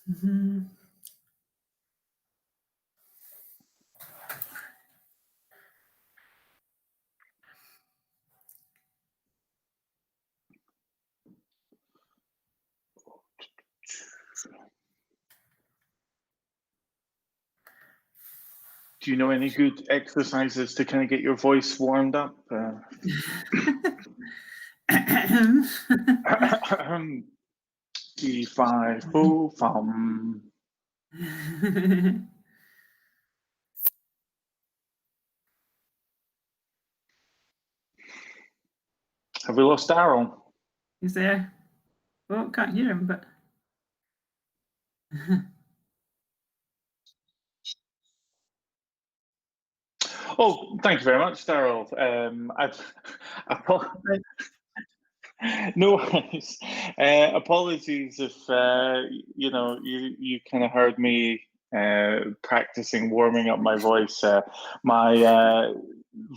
Mm-hmm. Do you know any good exercises to kind of get your voice warmed up? D5, foo, fum. Have we lost Daryl? He's there. Oh, can't hear him, but. Oh, thank you very much, Daryl. No worries. Apologies if you kind of heard me practicing warming up my voice. My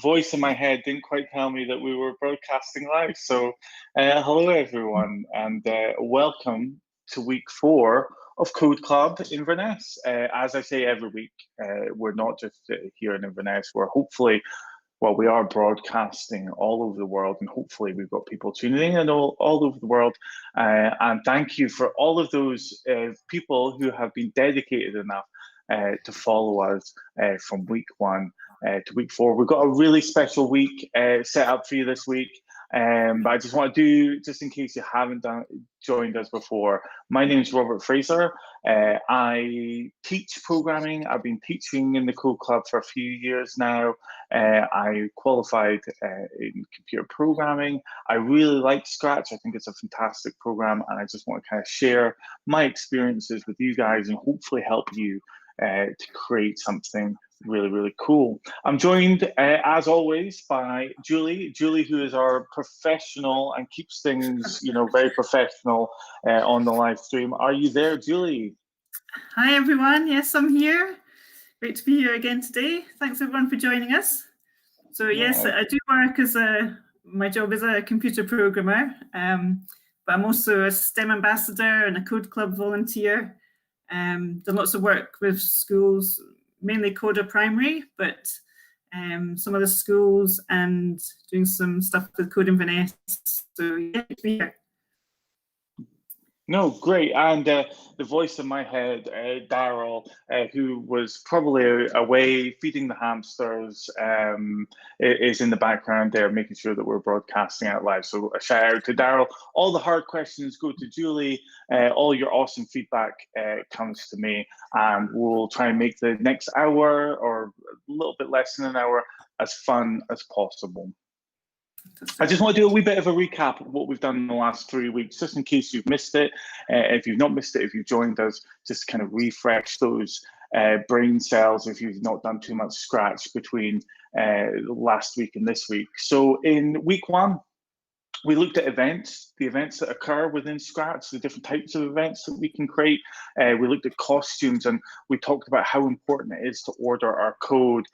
voice in my head didn't quite tell me that we were broadcasting live. So, hello everyone, and welcome to week 4 of Code Club Inverness. As I say every week, we're not just here in Inverness. We're hopefully, well, we are broadcasting all over the world, and hopefully we've got people tuning in all over the world. And thank you for all of those people who have been dedicated enough to follow us from week 1 to week 4. We've got a really special week set up for you this week. But I just want to do, just in case you haven't joined us before, my name is Robert Fraser. I teach programming. I've been teaching in the Code Club for a few years now. I qualified in computer programming. I really like Scratch. I think it's a fantastic program, and I just want to kind of share my experiences with you guys and hopefully help you to create something really, really cool. I'm joined, as always, by Julie, who is our professional and keeps things, very professional on the live stream. Are you there, Julie? Hi, everyone. Yes, I'm here. Great to be here again today. Thanks, everyone, for joining us. So, yes, I do work as my job is a computer programmer, but I'm also a STEM ambassador and a Code Club volunteer. Done lots of work with schools, mainly Coda Primary, but some other schools, and doing some stuff with CodeInverness. So yeah, to be here. No, great. And the voice in my head, Daryl, who was probably away feeding the hamsters, is in the background there, making sure that we're broadcasting out live. So a shout out to Daryl. All the hard questions go to Julie. All your awesome feedback comes to me. And we'll try and make the next hour, or a little bit less than an hour, as fun as possible. I just want to do a wee bit of a recap of what we've done in the last 3 weeks, just in case you've missed it. If you've not missed it, if you've joined us, just kind of refresh those brain cells if you've not done too much Scratch between last week and this week. So in week 1, we looked at events, the events that occur within Scratch, the different types of events that we can create. We looked at costumes, and we talked about how important it is to order our code.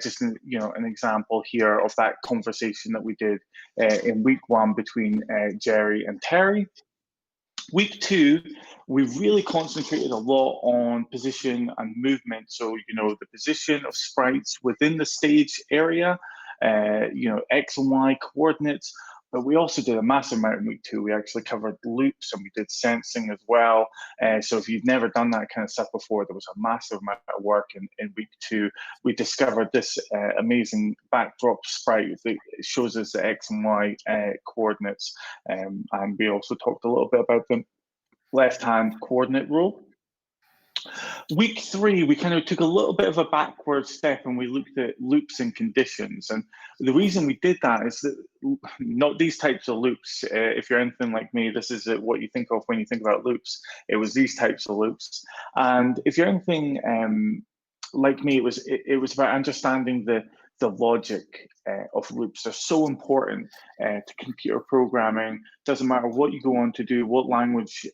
Just an example here of that conversation that we did in week 1 between Gerry and Terry. Week 2, we really concentrated a lot on position and movement. So, the position of sprites within the stage area, X and Y coordinates. But we also did a massive amount in week 2. We actually covered loops, and we did sensing as well. So if you've never done that kind of stuff before, there was a massive amount of work in week 2. We discovered this amazing backdrop sprite that shows us the X and Y coordinates. And we also talked a little bit about the left-hand coordinate rule. Week 3, we kind of took a little bit of a backward step, and we looked at loops and conditions. And the reason we did that is that not these types of loops. If you're anything like me, this is what you think of when you think about loops. It was these types of loops. And if you're anything like me, it was about understanding the logic of loops. They're so important to computer programming. Doesn't matter what you go on to do, what language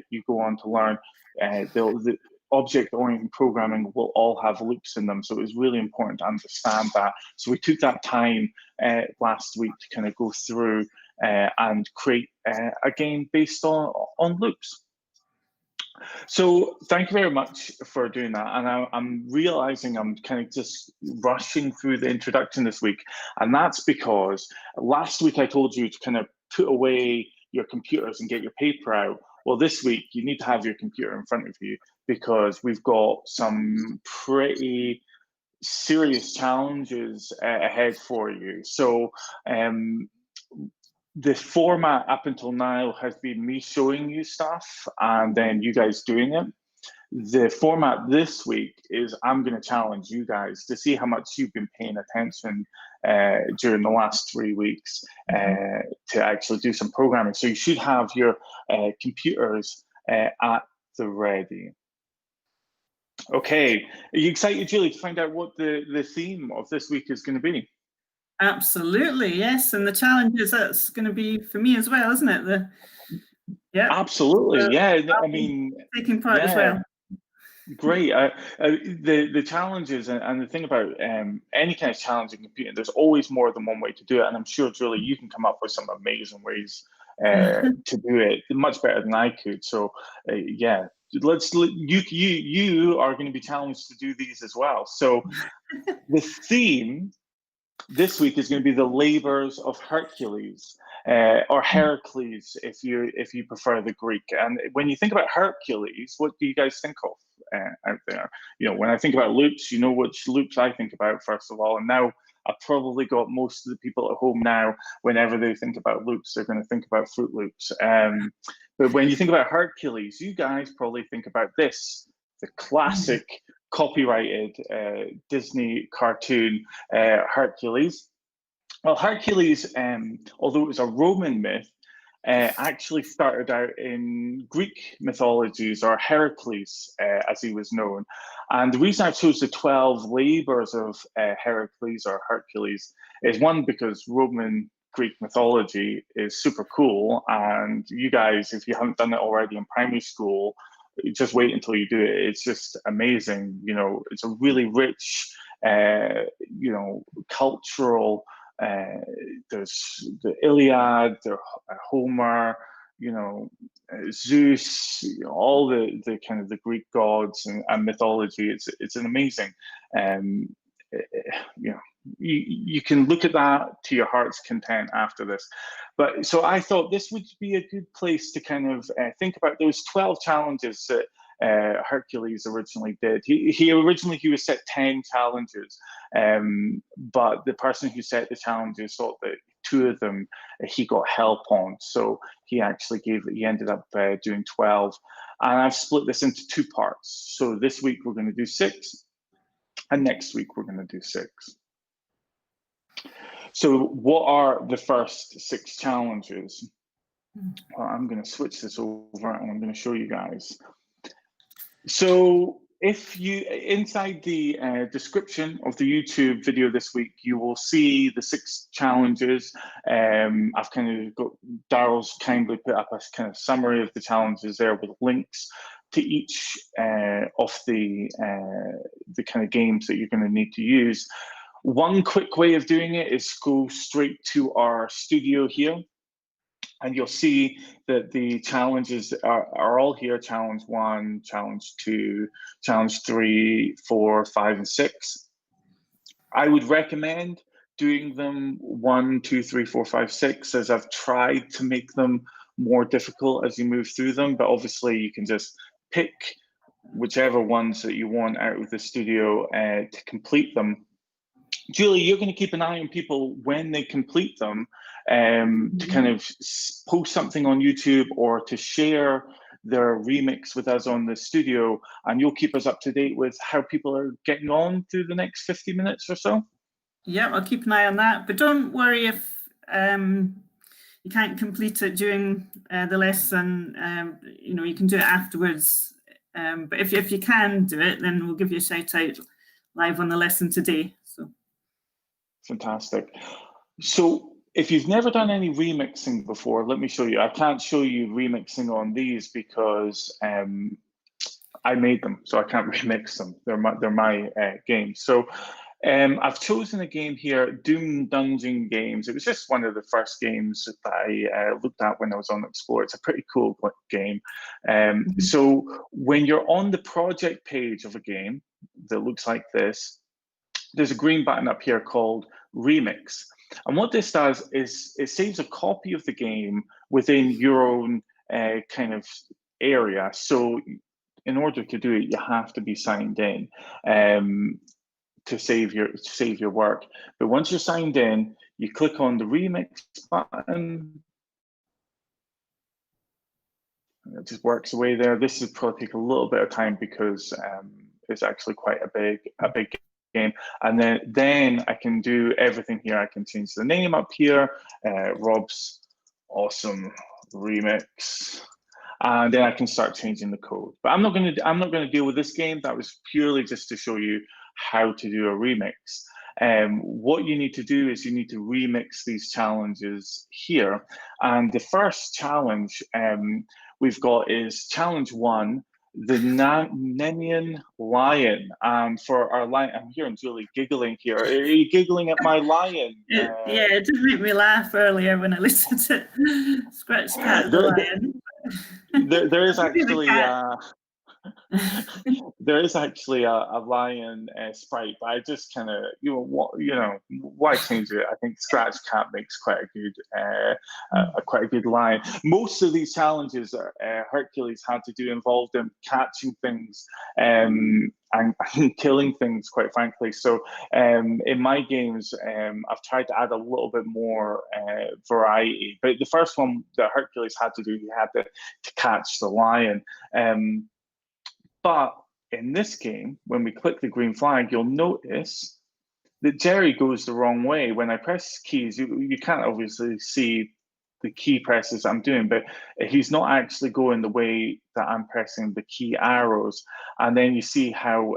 you go on to learn, the object-oriented programming will all have loops in them. So it was really important to understand that. So we took that time last week to kind of go through and create a game based on loops. So thank you very much for doing that. And I'm realizing I'm kind of just rushing through the introduction this week. And that's because last week I told you to kind of put away your computers and get your paper out. Well, this week you need to have your computer in front of you because we've got some pretty serious challenges ahead for you. So the format up until now has been me showing you stuff and then you guys doing it. The format this week is I'm going to challenge you guys to see how much you've been paying attention during the last 3 weeks to actually do some programming. So you should have your computers at the ready. Okay, are you excited, Julie, to find out what the theme of this week is going to be? Absolutely, yes. And the challenge is that's going to be for me as well, isn't it? Yeah. Absolutely, yeah. I mean, taking part as well. Great. The challenges and the thing about any kind of challenge in computing, there's always more than one way to do it. And I'm sure, Julie, you can come up with some amazing ways to do it, much better than I could. So yeah, you are going to be challenged to do these as well. So the theme this week is going to be the Labors of Hercules, or Heracles, if you prefer the Greek. And when you think about Hercules, what do you guys think of out there? You know, when I think about loops, you know which loops I think about first of all. And now I've probably got most of the people at home now. Whenever they think about loops, they're going to think about Fruit Loops. But when you think about Hercules, you guys probably think about this, the classic. Copyrighted Disney cartoon Hercules. Well, Hercules, although it was a Roman myth, actually started out in Greek mythologies, or Heracles, as he was known. And the reason I chose the 12 labors of Heracles or Hercules is one, because Roman Greek mythology is super cool. And you guys, if you haven't done it already in primary school, just wait until you do it. It's just amazing. You know, it's a really rich, you know, cultural. There's the Iliad, the Homer, you know, Zeus, you know, all the kind of the Greek gods and mythology. It's an amazing. You know, you can look at that to your heart's content after this. But so I thought this would be a good place to kind of think about those 12 challenges that Hercules originally did. He originally was set 10 challenges, but the person who set the challenges thought that 2 of them he got help on. So he ended up doing 12. And I've split this into 2 parts. So this week we're going to do 6. And next week we're going to do 6. So what are the first 6 challenges? Well, I'm going to switch this over and I'm going to show you guys. So if you, inside the description of the YouTube video this week, you will see the 6 challenges. I've kind of got, Daryl's kindly put up a kind of summary of the challenges there with links to each of the kind of games that you're going to need to use. One quick way of doing it is go straight to our studio here, and you'll see that the challenges are all here: challenge 1, challenge 2, challenge 3, 4, 5, and 6. I would recommend doing them 1, 2, 3, 4, 5, 6, as I've tried to make them more difficult as you move through them, but obviously you can just pick whichever ones that you want out of the studio to complete them. Julie, you're going to keep an eye on people when they complete them, to kind of post something on YouTube or to share their remix with us on the studio, and you'll keep us up to date with how people are getting on through the next 50 minutes or so. Yeah, I'll keep an eye on that, but don't worry if you can't complete it during the lesson. You know, you can do it afterwards, but if you can do it, then we'll give you a shout out live on the lesson today. So fantastic. So if you've never done any remixing before, let me show you. I can't show you remixing on these because I made them, so I can't remix them. They're my games. So I've chosen a game here, Doom Dungeon Games. It was just one of the first games that I looked at when I was on Explore. It's a pretty cool game. So when you're on the project page of a game that looks like this, there's a green button up here called Remix. And what this does is it saves a copy of the game within your own kind of area. So in order to do it, you have to be signed in to save your work. But once you're signed in, you click on the Remix button. It just works away there. This will probably take a little bit of time because it's actually quite a big game. And then I can do everything here. I can change the name up here, Rob's Awesome Remix, and then I can start changing the code. But I'm not going to deal with this game. That was purely just to show you how to do a remix. What you need to do is you need to remix these challenges here. And the first challenge we've got is challenge 1, the Nemean lion. For our lion, I'm hearing Julie giggling here. Are you giggling at my lion? Yeah, it did make me laugh earlier when I listened to Scratch Cat the Lion. There is actually there is actually a lion sprite, but I just kind of why change it? I think Scratch Cat makes quite a good lion. Most of these challenges Hercules had to do involved in catching things and killing things, quite frankly. So in my games, I've tried to add a little bit more variety. But the first one that Hercules had to do, he had to catch the lion. But in this game, when we click the green flag, you'll notice that Gerry goes the wrong way. When I press keys, you can't obviously see the key presses I'm doing, but he's not actually going the way that I'm pressing the key arrows. And then you see how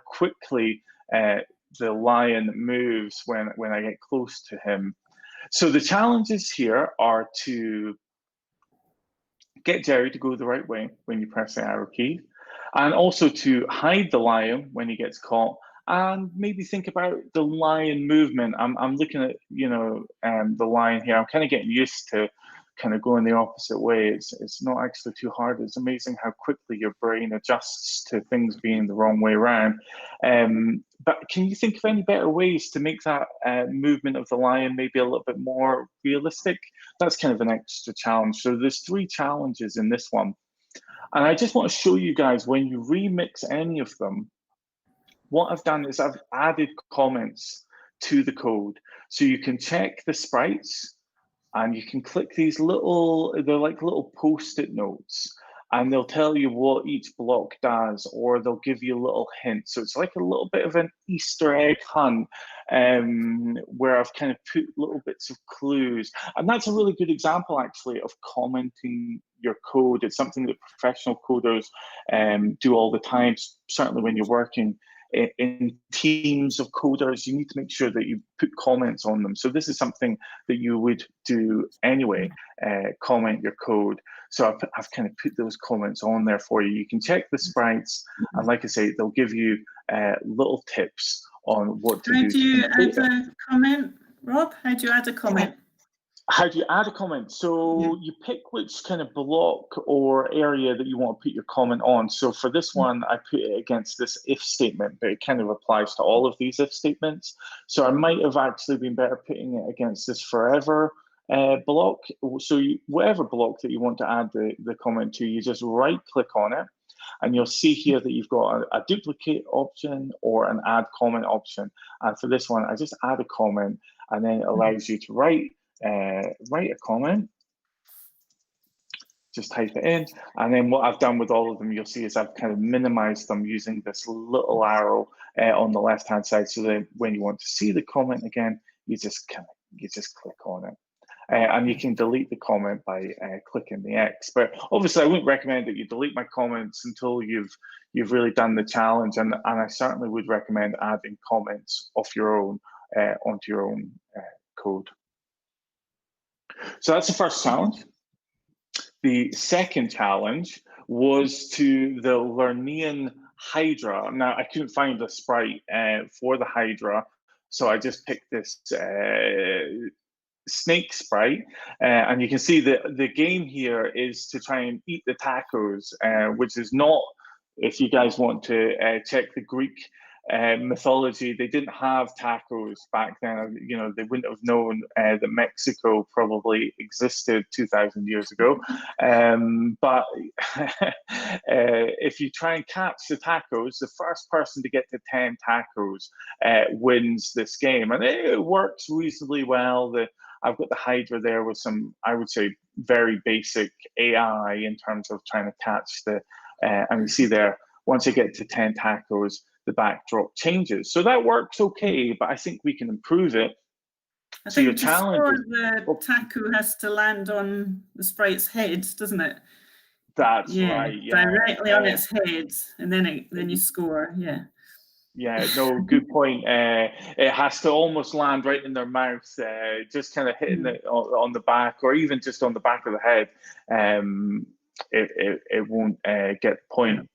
quickly the lion moves when I get close to him. So the challenges here are to get Gerry to go the right way when you press the arrow key, and also to hide the lion when he gets caught, and maybe think about the lion movement. I'm looking at the lion here. I'm kind of getting used to kind of going the opposite way. It's not actually too hard. It's amazing how quickly your brain adjusts to things being the wrong way around. But can you think of any better ways to make that movement of the lion maybe a little bit more realistic? That's kind of an extra challenge. So there's 3 challenges in this one. And I just want to show you guys, when you remix any of them, what I've done is I've added comments to the code. So you can check the sprites and you can click these they're like little post-it notes, and they'll tell you what each block does, or they'll give you a little hint. So it's like a little bit of an Easter egg hunt where I've kind of put little bits of clues. And that's a really good example, actually, of commenting your code. It's something that professional coders do all the time, certainly when you're working in teams of coders. You need to make sure that you put comments on them. So this is something that you would do anyway, comment your code. So I've kind of put those comments on there for you. You can check the sprites, and like I say, they'll give you little tips on what to do. How do you add a comment, Rob? How do you add a comment? How do you add a comment? So you pick which kind of block or area that you want to put your comment on. So for this one, I put it against this if statement, but it kind of applies to all of these if statements. So I might have actually been better putting it against this forever block. So whatever block that you want to add the comment to, you just right click on it, and you'll see here that you've got a duplicate option or an add comment option. And for this one, I just add a comment, and then it allows you to write a comment. Just type it in, and then what I've done with all of them, you'll see, is I've kind of minimized them using this little arrow on the left hand side, so that when you want to see the comment again, you just click on it. And you can delete the comment by clicking the X. But obviously, I wouldn't recommend that you delete my comments until you've really done the challenge. And I certainly would recommend adding comments of your own onto your own code. So that's the first challenge. The second challenge was to the Lernaean Hydra. Now, I couldn't find a sprite for the Hydra, so I just picked this snake sprite, and you can see that the game here is to try and eat the tacos, which is not, if you guys want to check the Greek mythology, they didn't have tacos back then. You know, they wouldn't have known that Mexico probably existed 2,000 years ago. But if you try and catch the tacos, the first person to get to 10 tacos wins this game, and it works reasonably well. I've got the Hydra there with some, I would say, very basic AI in terms of trying to catch the, and you see there, once you get to 10 tacos, the backdrop changes. So that works okay, but I think we can improve it. I think to score, the taco has to land on the sprite's head, doesn't it? That's right. Yeah, directly on its head, and then you score. Yeah. Yeah, no, good point. It has to almost land right in their mouth, just kind of hitting it on the back, or even just on the back of the head. It won't get the point.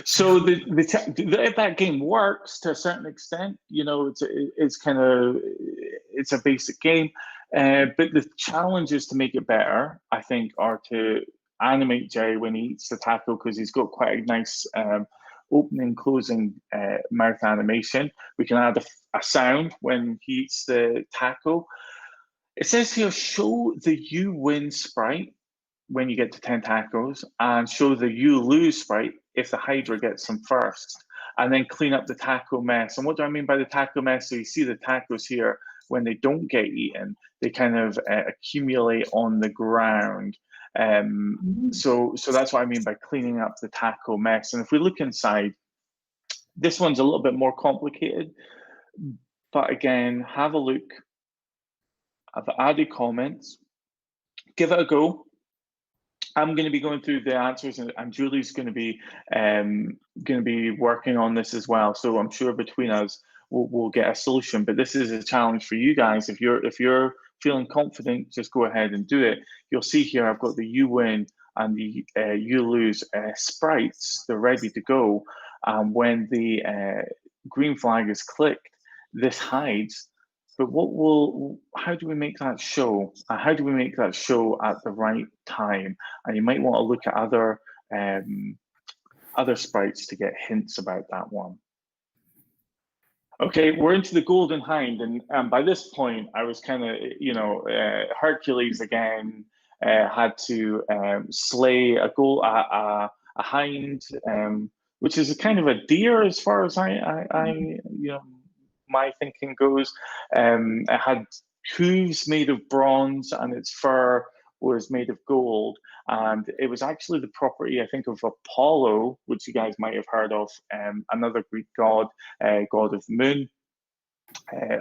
So that game works to a certain extent. You know, it's a basic game, but the challenges to make it better, I think, are to animate Gerry when he eats the taco, because he's got quite a nice opening, closing mouth animation. We can add a sound when he eats the taco. It says here, show the you win sprite when you get to 10 tacos, and show the you lose sprite if the Hydra gets them first, and then clean up the taco mess. And what do I mean by the taco mess? So you see the tacos here, when they don't get eaten, they kind of accumulate on the ground. So that's what I mean by cleaning up the taco mess. And if we look inside, this one's a little bit more complicated, but again, have a look. I've added comments. Give it a go. I'm going to be going through the answers, and Julie's going to be working on this as well. So I'm sure between us, we'll get a solution. But this is a challenge for you guys. If you're feeling confident, just go ahead and do it. You'll see here I've got the you win and the you lose sprites. They're ready to go. When the green flag is clicked, this hides. But how do we make that show? How do we make that show at the right time? And you might want to look at other sprites to get hints about that one. Okay, we're into the Golden Hind, and by this point, I was kind of, Hercules again had to slay a hind, which is a kind of a deer as far as my thinking goes. It had hooves made of bronze, and its fur was made of gold. And it was actually the property, I think, of Apollo, which you guys might have heard of, another Greek god, god of the moon,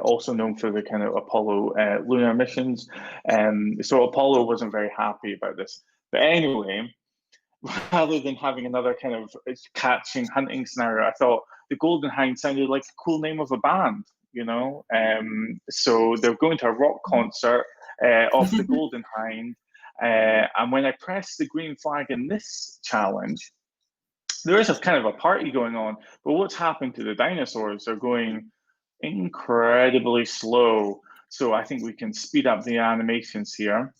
also known for the kind of Apollo lunar missions. So Apollo wasn't very happy about this. But anyway, rather than having another kind of catching, hunting scenario, I thought the Golden Hind sounded like a cool name of a band, So they're going to a rock concert of the Golden Hind. And when I press the green flag in this challenge, there is a kind of a party going on. But what's happened to the dinosaurs? They're going incredibly slow. So I think we can speed up the animations here.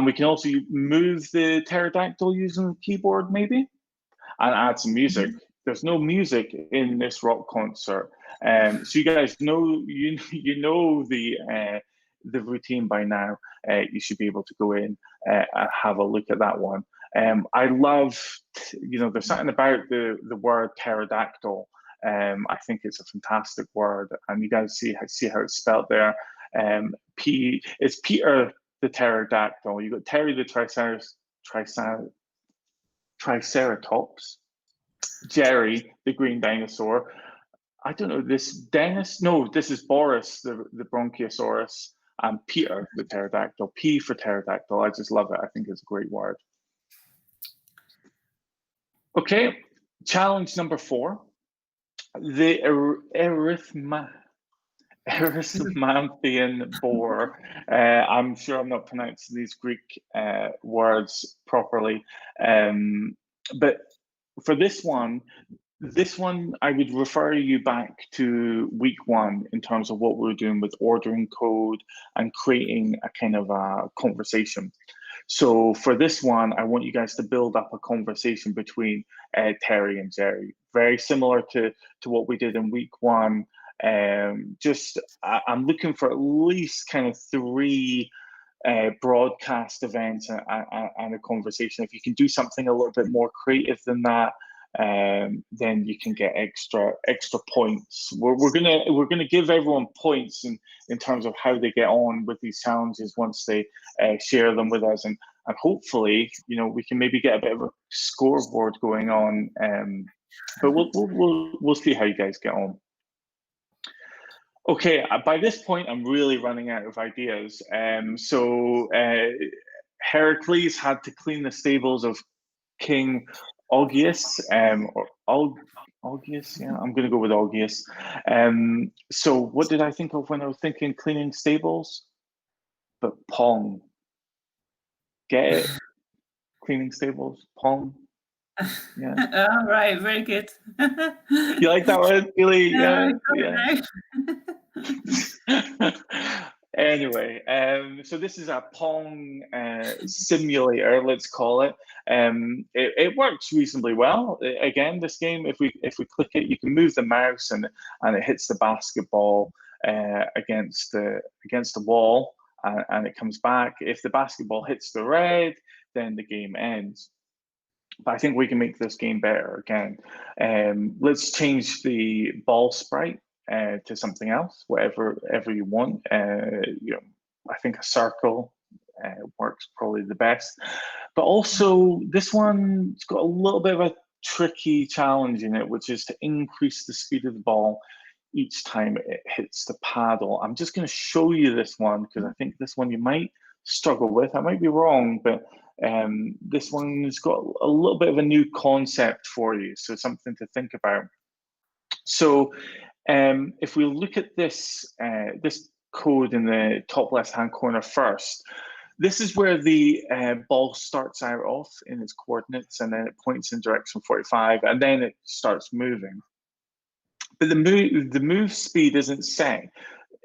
We can also move the pterodactyl using the keyboard, maybe, and add some music. There's no music in this rock concert, so you guys know you know the routine by now. You should be able to go in and have a look at that one. I love, there's something about the word pterodactyl. I think it's a fantastic word, and you guys see how it's spelled there. It's Peter the pterodactyl. You've got Terry the triceratops, Gerry the green dinosaur. I don't know, this Dennis? No, this is Boris the bronchiosaurus, and Peter the pterodactyl. P for pterodactyl. I just love it. I think it's a great word. Okay, challenge number 4. The Erymanthian boar. I'm sure I'm not pronouncing these Greek words properly, but for this one, This one, I would refer you back to week 1 in terms of what we're doing with ordering code and creating a kind of a conversation. So for this one, I want you guys to build up a conversation between Terry and Gerry, very similar to what we did in week 1. I'm looking for at least kind of 3 broadcast events and a conversation. If you can do something a little bit more creative than that, then you can get extra points. We're gonna give everyone points in terms of how they get on with these challenges once they share them with us, and hopefully, you know, we can maybe get a bit of a scoreboard going on. But we'll see how you guys get on. Okay, by this point, I'm really running out of ideas. Hercules had to clean the stables of King Augeas, or Augeas, yeah, I'm going to go with Augeas. So what did I think of when I was thinking cleaning stables? But Pong. Get it? Cleaning stables, Pong. Yeah. All right, very good. You like that one, Billy? Yeah. Anyway, so this is a Pong simulator, let's call it. It works reasonably well. Again, this game, if we click it, you can move the mouse and it hits the basketball against the wall, and it comes back. If the basketball hits the red, then the game ends. But I think we can make this game better again. Let's change the ball sprite to something else, whatever you want. You know, I think a circle works probably the best. But also, this one's got a little bit of a tricky challenge in it, which is to increase the speed of the ball each time it hits the paddle. I'm just going to show you this one because I think this one you might struggle with. I might be wrong, but this one's got a little bit of a new concept for you, so something to think about. So if we look at this code in the top left-hand corner first, this is where the ball starts out off in its coordinates, and then it points in direction 45, and then it starts moving. But the move speed isn't set.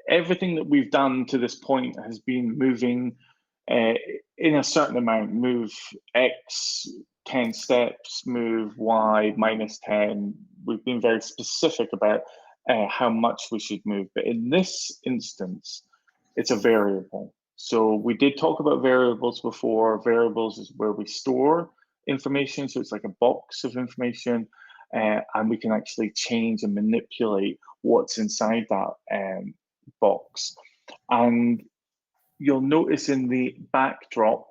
Everything that we've done to this point has been moving in a certain amount. Move X 10 steps, move Y minus 10. We've been very specific about how much we should move. But in this instance, it's a variable. So we did talk about variables before. Variables is where we store information. So it's like a box of information. And we can actually change and manipulate what's inside that box. And you'll notice in the backdrop,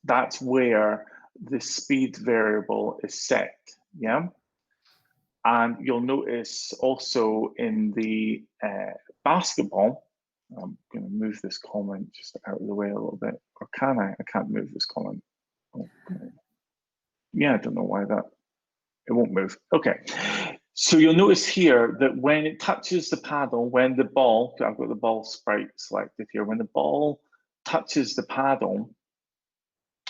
that's where the speed variable is set, yeah? And you'll notice also in the basketball, I'm going to move this comment just out of the way a little bit, or can I? I can't move this comment. Okay. Yeah, I don't know why that, it won't move. Okay, so you'll notice here that when it touches the paddle, when the ball, I've got the ball sprite selected here, when the ball touches the paddle,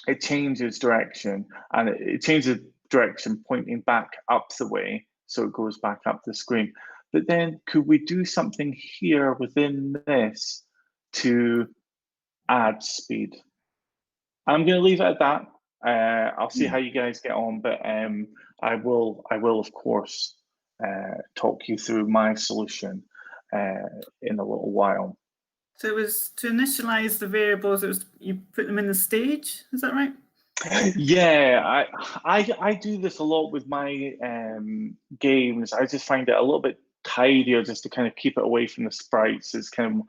it changes direction, and it changes direction pointing back up the way, so it goes back up the screen. But then could we do something here within this to add speed? I'm going to leave it at that. I'll see how you guys get on, but I will of course talk you through my solution in a little while. So it was to initialize the variables. It was you put them in the stage. Is that right? Yeah, I do this a lot with my games. I just find it a little bit tidier just to kind of keep it away from the sprites. It's kind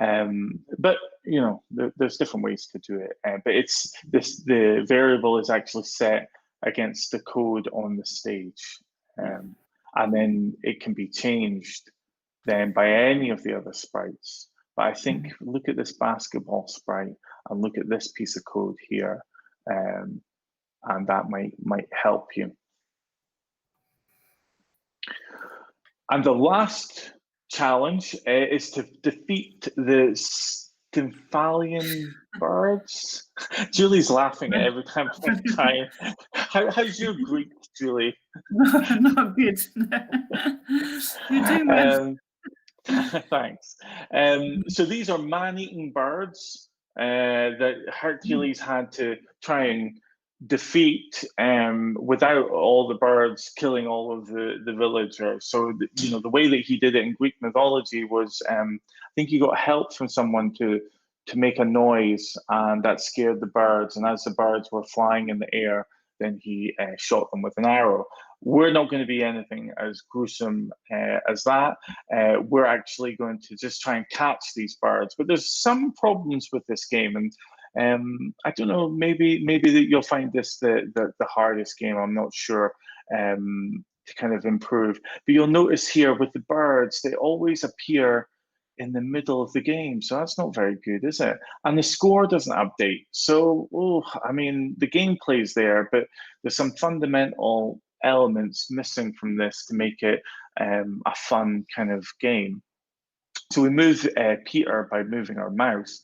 of, but you know, there's different ways to do it. But it's the variable is actually set against the code on the stage, and then it can be changed then by any of the other sprites. But I think look at this basketball sprite and look at this piece of code here. And that might help you. And the last challenge is to defeat the Stymphalian birds. Julie's laughing at every time I try How's your Greek, Julie? Not good. You're doing well. Thanks. So these are man-eating birds that Hercules had to try and defeat without all the birds killing all of the villagers. So the way that he did it in Greek mythology was, I think he got help from someone to make a noise, and that scared the birds. And as the birds were flying in the air, then he shot them with an arrow. We're not going to be anything as gruesome as that. We're actually going to just try and catch these birds. But there's some problems with this game, and I don't know. Maybe that you'll find this the hardest game. I'm not sure to kind of improve. But you'll notice here with the birds, they always appear in the middle of the game, so that's not very good, is it? And the score doesn't update. So, I mean, the gameplay's there, but there's some fundamental elements missing from this to make it a fun kind of game. So we move Peter by moving our mouse,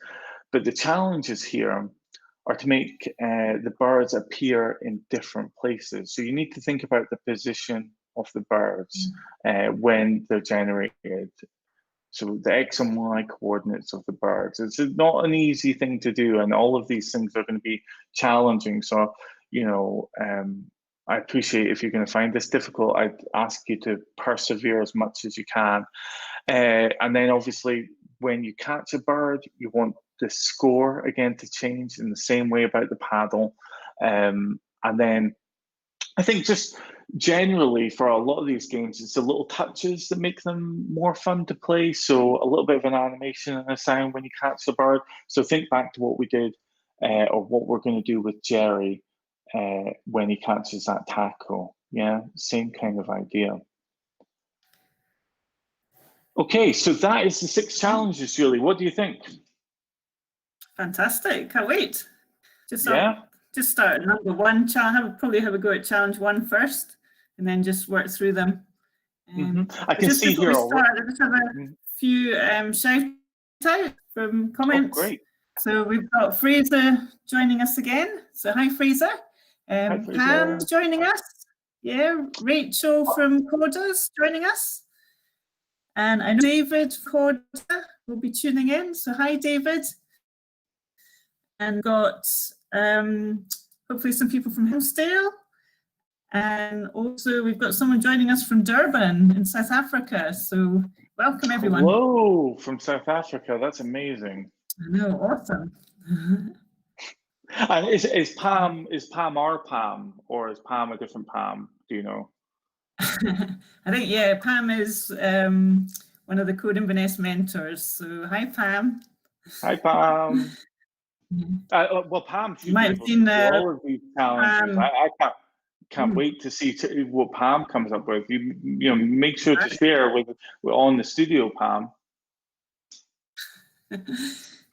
but the challenges here are to make the birds appear in different places. So you need to think about the position of the birds when they're generated. So the X and Y coordinates of the birds. It's not an easy thing to do, and all of these things are going to be challenging. So, I appreciate if you're going to find this difficult, I'd ask you to persevere as much as you can. And then obviously when you catch a bird, you want the score again to change in the same way about the paddle. And then I think just generally for a lot of these games, it's the little touches that make them more fun to play. So a little bit of an animation and a sound when you catch the bird. So think back to what we did or what we're going to do with Gerry when he catches that tackle. Yeah, same kind of idea. Okay, so that is the 6 challenges, Julie. What do you think? Fantastic. Can't wait. Just start at number 1. Probably have a go at challenge 1 first, and then just work through them. I can see here. I just have a few shout outs from comments. Oh, great. So we've got Fraser joining us again. So hi, Fraser. Hi, Fraser. Pam's joining us. Yeah, Rachel from Coders joining us. And I know David Coder will be tuning in. So hi, David. And got hopefully some people from Hillsdale. And also we've got someone joining us from Durban in South Africa. So welcome, everyone. Hello from South Africa. That's amazing. I know, awesome. And is Pam our Pam, or is Pam a different Pam? Do you know? I think, yeah, Pam is one of the CodeInverness mentors. So hi, Pam. Hi, Pam. Well, Pam, you might have seen all of these challenges. I can't wait to see what Pam comes up with. You know, make sure to share with on the studio, Pam.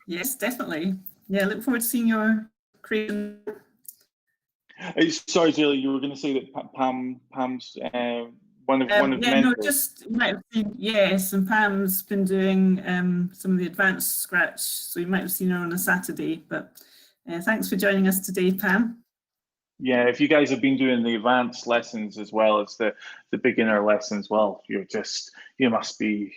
Yes, definitely. Yeah, look forward to seeing your creation. Sorry, Julie, you were going to say that Pam's one of the mentors. No, just you might have seen, yes, and Pam's been doing some of the advanced Scratch, so you might have seen her on a Saturday. But thanks for joining us today, Pam. Yeah, if you guys have been doing the advanced lessons as well as the beginner lessons, well, you must be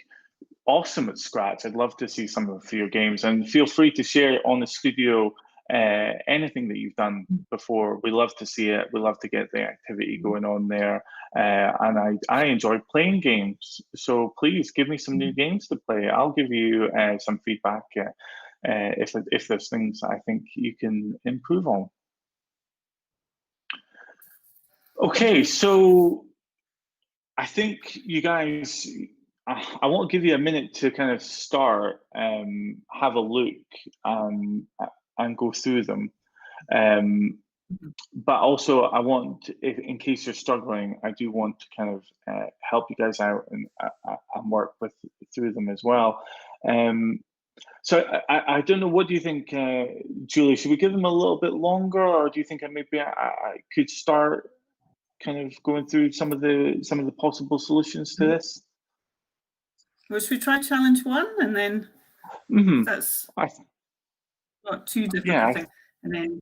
awesome at Scratch. I'd love to see some of your games, and feel free to share on the studio anything that you've done before. We love to see it. We love to get the activity going on there, and I enjoy playing games. So please give me some new games to play. I'll give you some feedback if there's things I think you can improve on. Okay, so I think you guys, I want to give you a minute to kind of start, have a look, and go through them. But also, I want, in case you're struggling, I do want to kind of help you guys out and work through them as well. So I don't know. What do you think, Julie? Should we give them a little bit longer, or do you think I could start kind of going through some of the possible solutions to this? Well, should we try challenge 1 and then that's not too difficult? Yeah, and then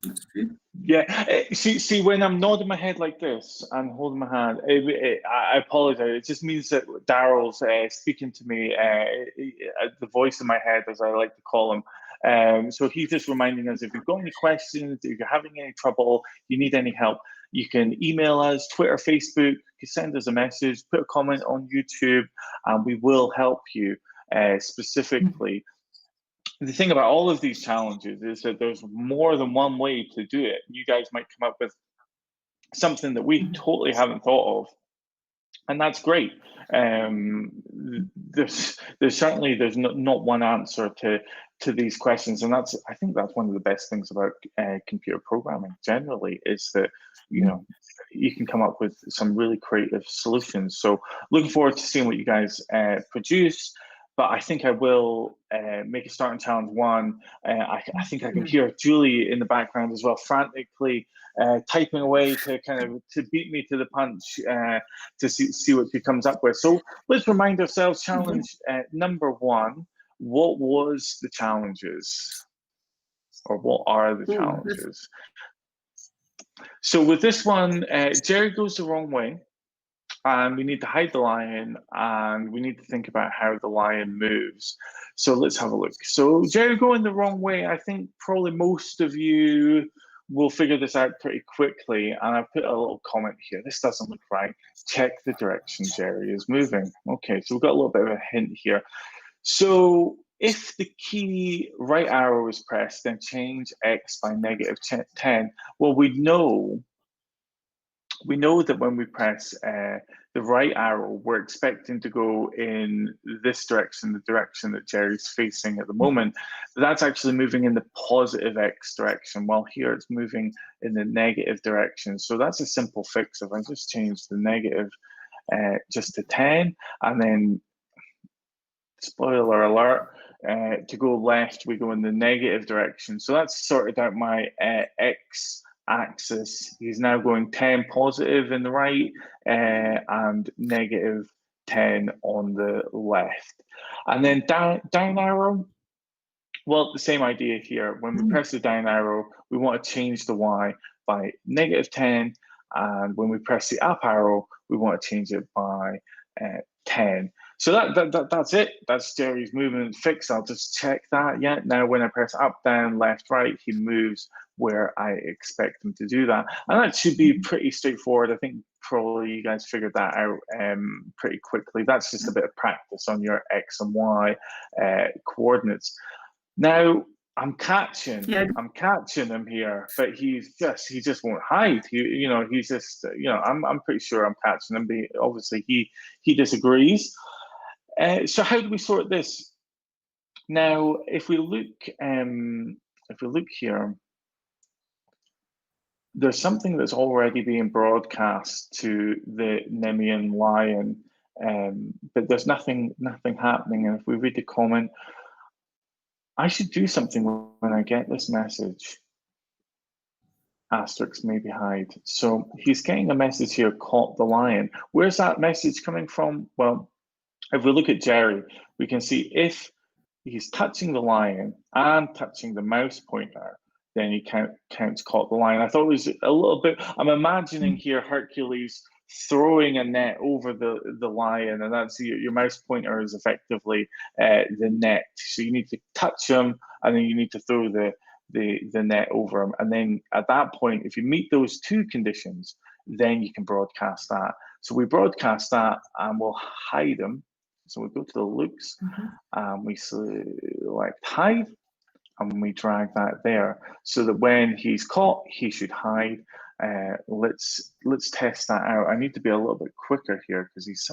That's true. Yeah, see, when I'm nodding my head like this and holding my hand, I apologize. It just means that Daryl's speaking to me, the voice in my head, as I like to call him. So he's just reminding us, if you've got any questions, if you're having any trouble, you need any help, you can email us, Twitter, Facebook, you can send us a message, put a comment on YouTube, and we will help you specifically. The thing about all of these challenges is that there's more than one way to do it. You guys might come up with something that we totally haven't thought of, and that's great. There's certainly not one answer to these questions, and I think that's one of the best things about computer programming generally, is that you can come up with some really creative solutions. So looking forward to seeing what you guys produce. But I think I will make a start on challenge 1. I think I can hear Julie in the background as well, frantically typing away to beat me to the punch to see what she comes up with. So let's remind ourselves, challenge number 1. What was the challenges, or what are the challenges? So with this one, Gerry goes the wrong way. And we need to hide the lion, and we need to think about how the lion moves. So let's have a look. So Gerry going the wrong way, I think probably most of you will figure this out pretty quickly. And I've put a little comment here. This doesn't look right. Check the direction Gerry is moving. Okay, so we've got a little bit of a hint here. So if the key right arrow is pressed, then change X by -10. Well, we know that when we press the right arrow, we're expecting to go in this direction, the direction that Gerry's facing at the moment. But that's actually moving in the positive X direction, while here it's moving in the negative direction. So that's a simple fix. If I just change the negative just to 10, and then, spoiler alert, to go left, we go in the negative direction. So that's sorted out my X axis. He's now going 10 positive in the right and -10 on the left. And then down arrow, well, the same idea here. When we press the down arrow, we want to change the Y by -10. And when we press the up arrow, we want to change it by 10. So that's it. That's Gerry's movement fix. I'll just check that. Yeah, now when I press up, down, left, right, he moves where I expect him to do that. And that should be pretty straightforward. I think probably you guys figured that out pretty quickly. That's just a bit of practice on your X and Y coordinates. Now, I'm catching him here, but he just won't hide. He's just, I'm pretty sure I'm catching him, but obviously he disagrees. So how do we sort this? Now, if we look here, there's something that's already being broadcast to the Nemean lion, but there's nothing happening. And if we read the comment, I should do something when I get this message. Asterisk, maybe hide. So he's getting a message here, caught the lion. Where's that message coming from? Well, if we look at Gerry, we can see if he's touching the lion and touching the mouse pointer, then he counts caught the lion. I thought it was a little bit, I'm imagining here Hercules throwing a net over the lion, and that's your mouse pointer is effectively the net. So you need to touch him, and then you need to throw the net over him. And then at that point, if you meet those two conditions, then you can broadcast that. So we broadcast that, and we'll hide him. So we go to the looks, and we select hide, and we drag that there, so that when he's caught, he should hide. Let's test that out. I need to be a little bit quicker here because he's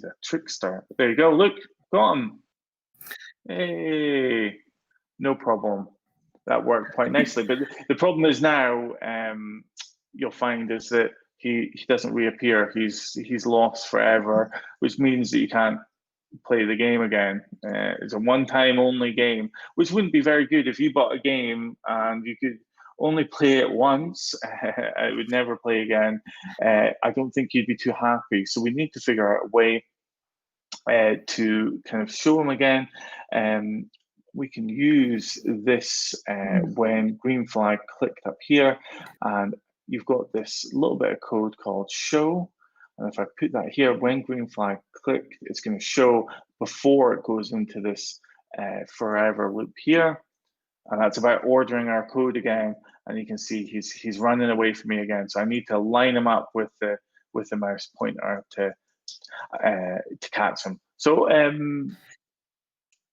a trickster. There you go. Look, got him. Hey, no problem. That worked quite nicely. But the problem is now, you'll find is that he doesn't reappear. He's lost forever, which means that you can't play the game again. It's a one-time only game, which wouldn't be very good if you bought a game and you could only play it once. I would never play again. I don't think you'd be too happy. So we need to figure out a way to kind of show him again. we can use this when green flag clicked up here, and you've got this little bit of code called show. And if I put that here, when green flag clicked, it's going to show before it goes into this forever loop here. And that's about ordering our code again. And you can see he's running away from me again. So I need to line him up with the mouse pointer to catch him. So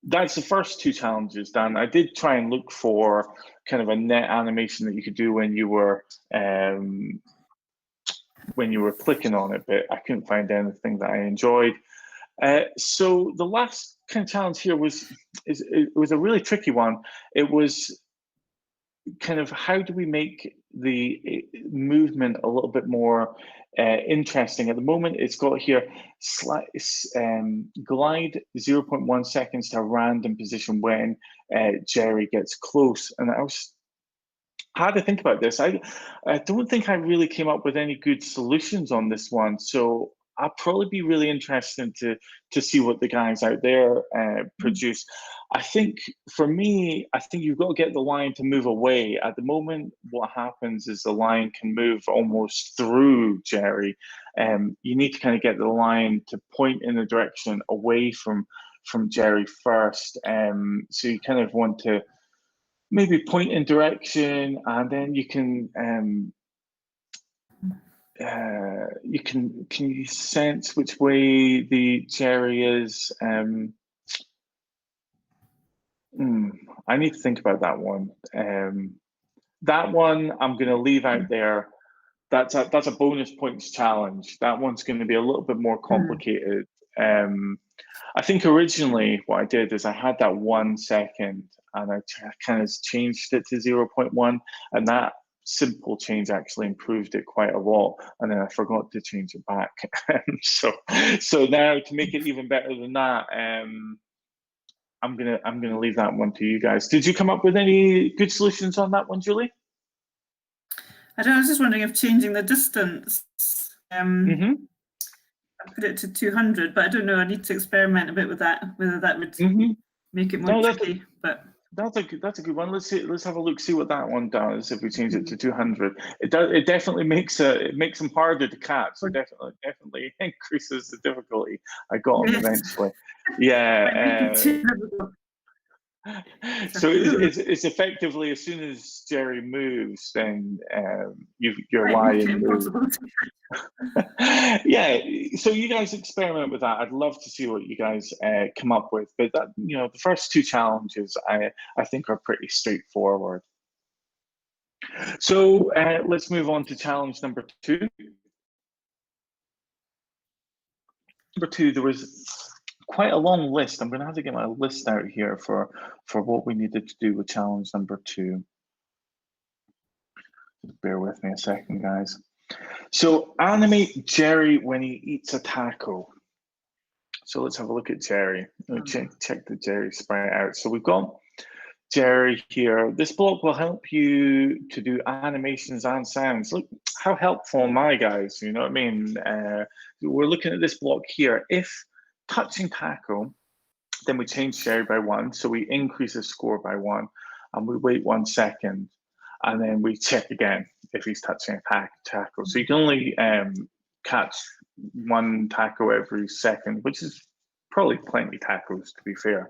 that's the first two challenges done. I did try and look for kind of a net animation that you could do when you were clicking on it, but I couldn't find anything that I enjoyed. So the last kind of challenge here was a really tricky one. It was kind of how do we make the movement a little bit more interesting. At the moment, it's got here glide 0.1 seconds to a random position when Gerry gets close, and I had to think about this. I don't think I really came up with any good solutions on this one, so I'll probably be really interested to see what the guys out there produce. I think for me, I think you've got to get the line to move away. At the moment, what happens is the line can move almost through Gerry. You need to kind of get the line to point in the direction away from Gerry first. So you kind of want to maybe point in direction, and then you can can you sense which way the Gerry is? I need to think about that one. That one I'm going to leave out there. That's a bonus points challenge. That one's going to be a little bit more complicated. I think originally what I did is I had that 1 second, and I kind of changed it to 0.1, and that simple change actually improved it quite a lot, and then I forgot to change it back. so now to make it even better than that, I'm gonna leave that one to you guys. Did you come up with any good solutions on that one, Julie? I was just wondering if changing the distance. I put it to 200, but I don't know. I need to experiment a bit with that. Whether that would make it more tricky, but. That's a good one. Let's have a look, see what that one does if we change it to 200. It definitely makes them harder to catch. It definitely increases the difficulty. I got them eventually. Yeah. So it's effectively, as soon as Gerry moves, then your line moves. Yeah, so you guys experiment with that. I'd love to see what you guys come up with. But that, the first two challenges I think are pretty straightforward. So let's move on to challenge number 2. Number 2, there was quite a long list. I'm going to have to get my list out here for what we needed to do with challenge number 2. Just bear with me a second, guys. So animate Gerry when he eats a taco. So let's have a look at Gerry. Check the Gerry sprite out. So we've got Gerry here. This block will help you to do animations and sounds. Look how helpful am I, guys? You know what I mean? We're looking at this block here. If touching taco, then we change Gerry by 1. So we increase his score by 1, and we wait 1 second, and then we check again if he's touching a taco. So you can only catch 1 taco every second, which is probably plenty of tacos, to be fair.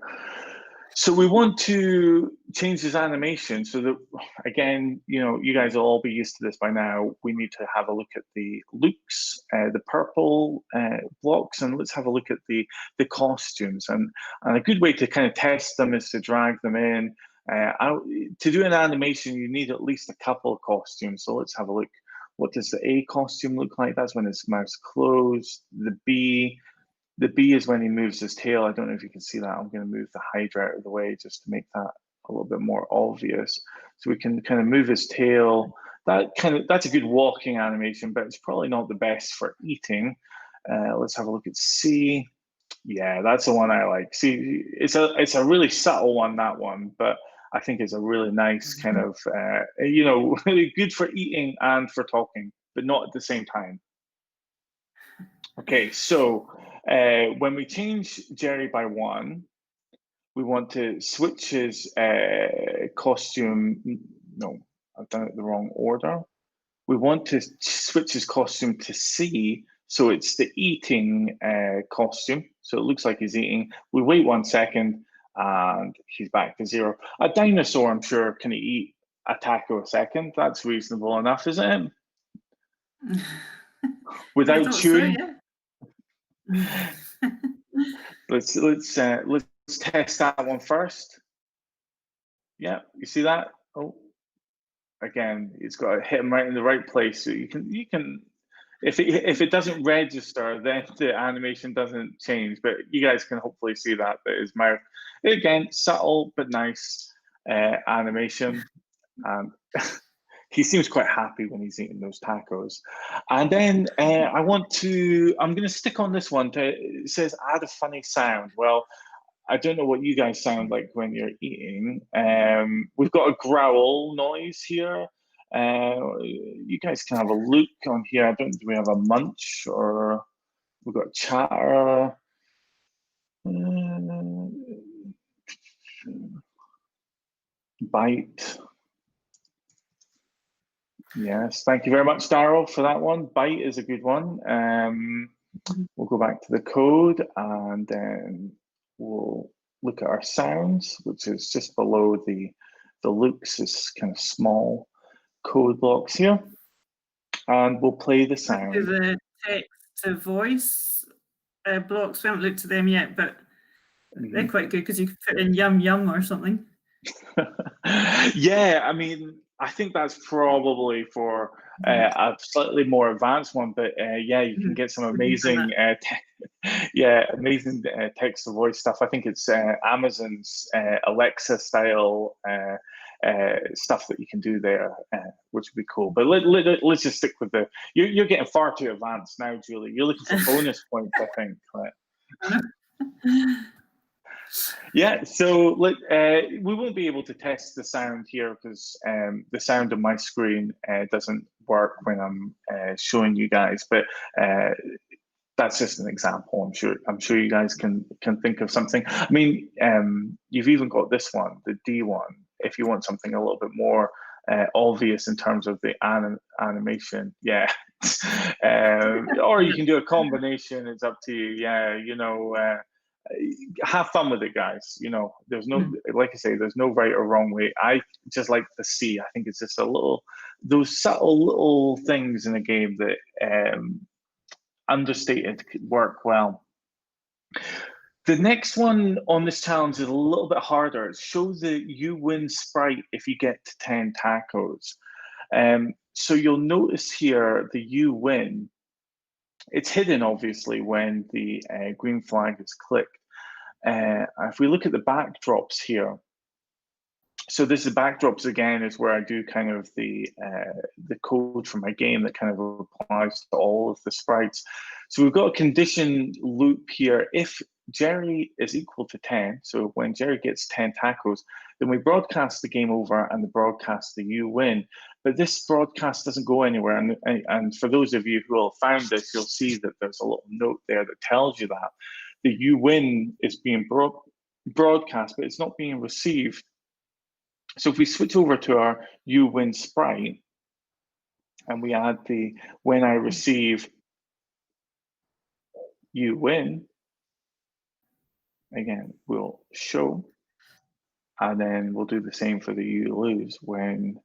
So we want to change his animation so that, again, you guys will all be used to this by now. We need to have a look at the looks, the purple blocks, and let's have a look at the costumes. And a good way to kind of test them is to drag them in. To do an animation, you need at least a couple of costumes. So let's have a look. What does the A costume look like? That's when his mouth's closed. The B is when he moves his tail. I don't know if you can see that. I'm going to move the Hydra out of the way just to make that a little bit more obvious. So we can kind of move his tail. That's a good walking animation, but it's probably not the best for eating. Let's have a look at C. Yeah, that's the one I like. See, it's a really subtle one, that one, but I think it's a really nice kind of, really good for eating and for talking, but not at the same time. Okay, so when we change Gerry by 1, We want to switch his costume. No, I've done it in the wrong order. We want to switch his costume to C, so it's the eating costume. So it looks like he's eating. We wait 1 second, and he's back to 0. A dinosaur, I'm sure, can eat a taco a second. That's reasonable enough, isn't it? Without chewing. So, yeah. Let's test that one first. Yeah, you see that? Oh, again, it's got to hit him right in the right place. So you can. If it doesn't register, then the animation doesn't change. But you guys can hopefully see that his mouth, again, subtle but nice animation, and he seems quite happy when he's eating those tacos. And then I'm going to stick on this one. It says add a funny sound. Well, I don't know what you guys sound like when you're eating. We've got a growl noise here. You guys can have a look on here. Do we have a munch, or we've got chatter? Bite. Yes, thank you very much, Daryl, for that one. Bite is a good one. We'll go back to the code, and then we'll look at our sounds, which is just below the looks, is kind of small code blocks here, and we'll play the sound. The text to voice blocks, we haven't looked at them yet, but they're quite good because you can put in yum yum or something. Yeah, I mean, I think that's probably for a slightly more advanced one, but yeah, you can get some amazing, amazing text to voice stuff. I think it's Amazon's Alexa style stuff that you can do there, which would be cool. But let's just stick with you're getting far too advanced now, Julie. You're looking for bonus points, I think. Yeah, so we won't be able to test the sound here because the sound on my screen doesn't work when I'm showing you guys. But that's just an example. I'm sure you guys can think of something. I mean, you've even got this one, the D one. If you want something a little bit more obvious in terms of the animation, yeah. Or you can do a combination. It's up to you. Yeah, have fun with it, guys. There's no, like I say, there's no right or wrong way. I just like the C. I think it's just those subtle little things in a game that understated could work well. The next one on this challenge is a little bit harder. It shows that you win sprite if you get to 10 tacos. So you'll notice here the you win. It's hidden, obviously, when the green flag is clicked. If we look at the backdrops here, so this is backdrops again, is where I do kind of the code for my game that kind of applies to all of the sprites. So we've got a condition loop here. If Gerry is equal to 10, so when Gerry gets 10 tacos, then we broadcast the game over and the broadcast the you win. But this broadcast doesn't go anywhere. And for those of you who will have found this, you'll see that there's a little note there that tells you that the you win is being broadcast, but it's not being received. So if we switch over to our you win sprite and we add the when I receive you win, again, we'll show, and then we'll do the same for the you lose when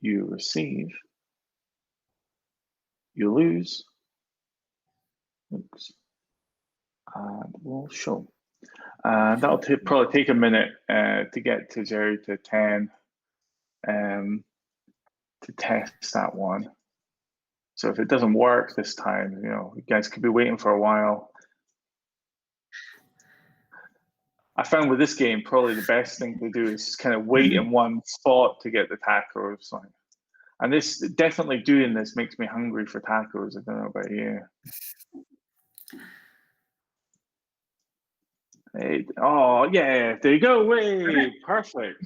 you receive, you lose, oops, and we'll show. And that'll probably take a minute to get to Gerry to 10 to test that one. So if it doesn't work this time, you guys could be waiting for a while. I found with this game, probably the best thing to do is just kind of wait in one spot to get the tacos. And this definitely doing this makes me hungry for tacos. I don't know about you. Hey, oh yeah, there you go. Way perfect.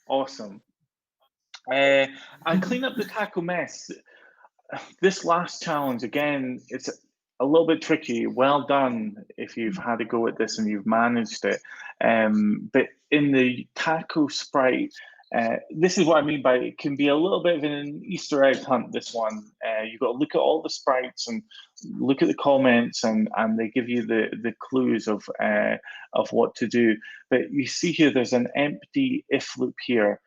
Awesome. And clean up the taco mess. This last challenge again, a little bit tricky. Well done if you've had a go at this and you've managed it. But in the taco sprite, this is what I mean by it can be a little bit of an Easter egg hunt, this one. You've got to look at all the sprites and look at the comments, and they give you the clues of what to do. But you see here, there's an empty if loop here.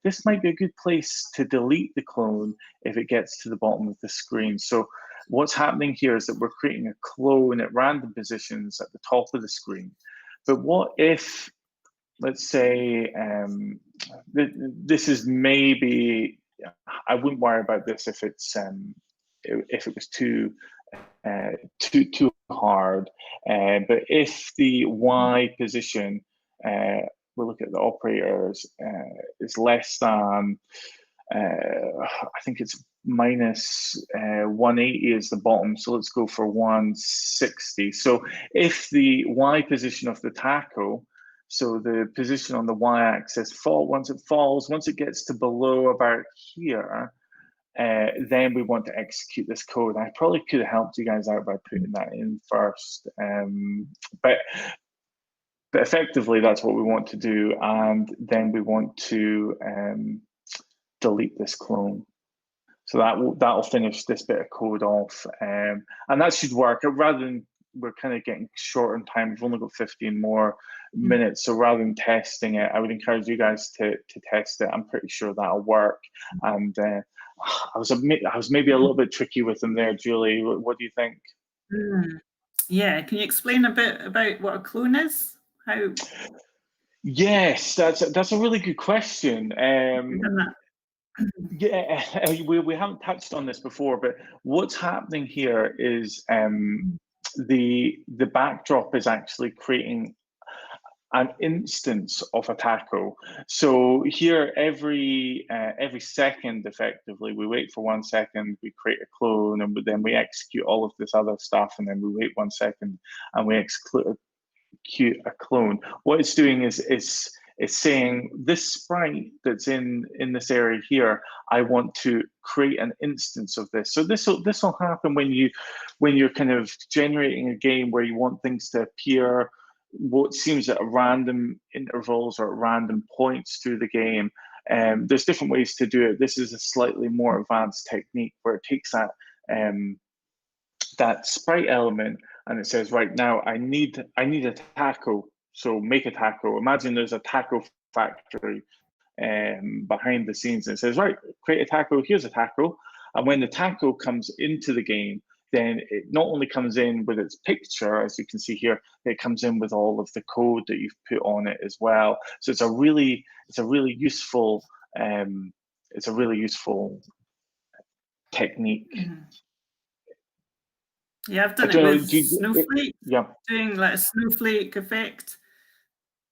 This might be a good place to delete the clone if it gets to the bottom of the screen. So what's happening here is that we're creating a clone at random positions at the top of the screen. But what if, let's say, this is maybe, I wouldn't worry about this if it's if it was too hard. But if the Y position, we'll look at the operators, is less than, I think it's minus 180 is the bottom, so let's go for 160. So if the Y position of the taco, so the position on the Y-axis, once it gets to below about here, then we want to execute this code. I probably could have helped you guys out by putting that in first, but effectively that's what we want to do, and then we want to delete this clone. So that'll finish this bit of code off, and that should work. Rather than, we're kind of getting short on time, we've only got 15 more minutes, so rather than testing it, I would encourage you guys to test it. I'm pretty sure that'll work. And I was maybe a little bit tricky with them there, Julie. What do you think? Yeah, can you explain a bit about what a clone is? How? Yes, that's a really good question. Yeah, we haven't touched on this before, but what's happening here is the backdrop is actually creating an instance of a taco. So here, every second, effectively, we wait for 1 second, we create a clone, and then we execute all of this other stuff, and then we wait 1 second, and we execute a clone. What it's doing is it's saying, this sprite that's in this area here, I want to create an instance of this. So this will happen when you're kind of generating a game where you want things to appear what seems at random intervals or at random points through the game. There's different ways to do it. This is a slightly more advanced technique where it takes that sprite element and it says, right now I need a taco. So make a taco. Imagine there's a taco factory behind the scenes, and it says, right, create a taco, here's a taco. And when the taco comes into the game, then it not only comes in with its picture, as you can see here, it comes in with all of the code that you've put on it as well. So it's a really useful technique. Yeah, I've done it with Snowflake. Doing like a snowflake effect,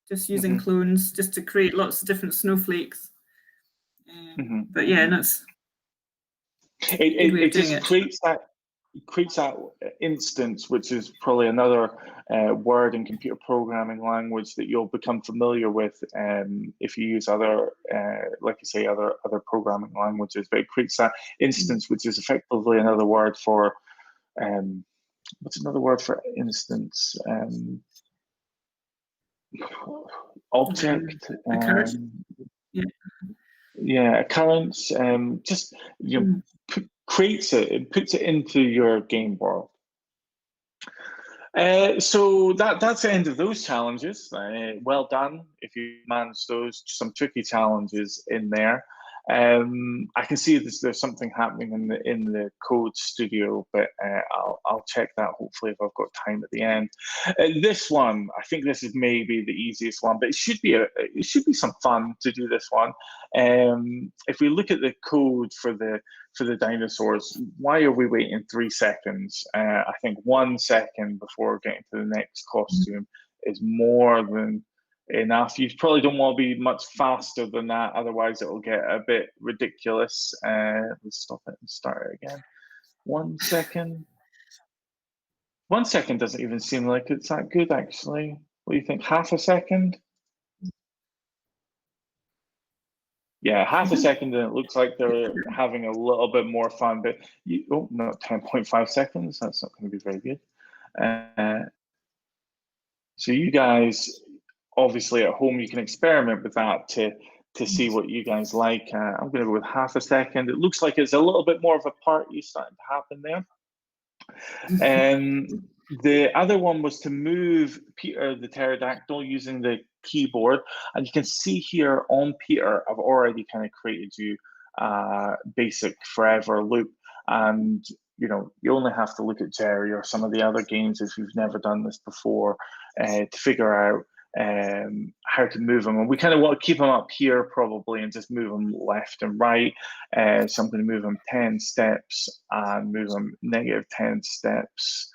just using clones just to create lots of different snowflakes. But yeah, that's it just creates that instance, which is probably another word in computer programming language that you'll become familiar with if you use other, like I say, other programming languages. But it creates that instance, which is effectively another word for what's another word for instance? Object. Occurrence. Just creates it and puts it into your game world. So that's the end of those challenges. Well done if you managed those. Some tricky challenges in there. I can see there's something happening in the code studio, but I'll check that hopefully if I've got time at the end. This one, I think this is maybe the easiest one, but it should be some fun to do this one. If we look at the code for the dinosaurs, why are we waiting 3 seconds? I think 1 second before getting to the next costume is more than enough. You probably don't want to be much faster than that, otherwise it will get a bit ridiculous. Let's stop it and start it again. 1 second. 1 second doesn't even seem like it's that good, actually. What do you think? Half a second? Yeah, half a second and it looks like they're having a little bit more fun, but not 10.5 seconds. That's not going to be very good. So you guys, obviously at home, you can experiment with that to see what you guys like. I'm going to go with half a second. It looks like it's a little bit more of a party starting to happen there. The other one was to move Peter the pterodactyl using the keyboard, and you can see here on Peter, I've already kind of created you a basic forever loop, and you only have to look at Gerry or some of the other games if you've never done this before to figure out how to move them. And we kind of want to keep them up here probably and just move them left and right. So I'm going to move them 10 steps and move them -10 steps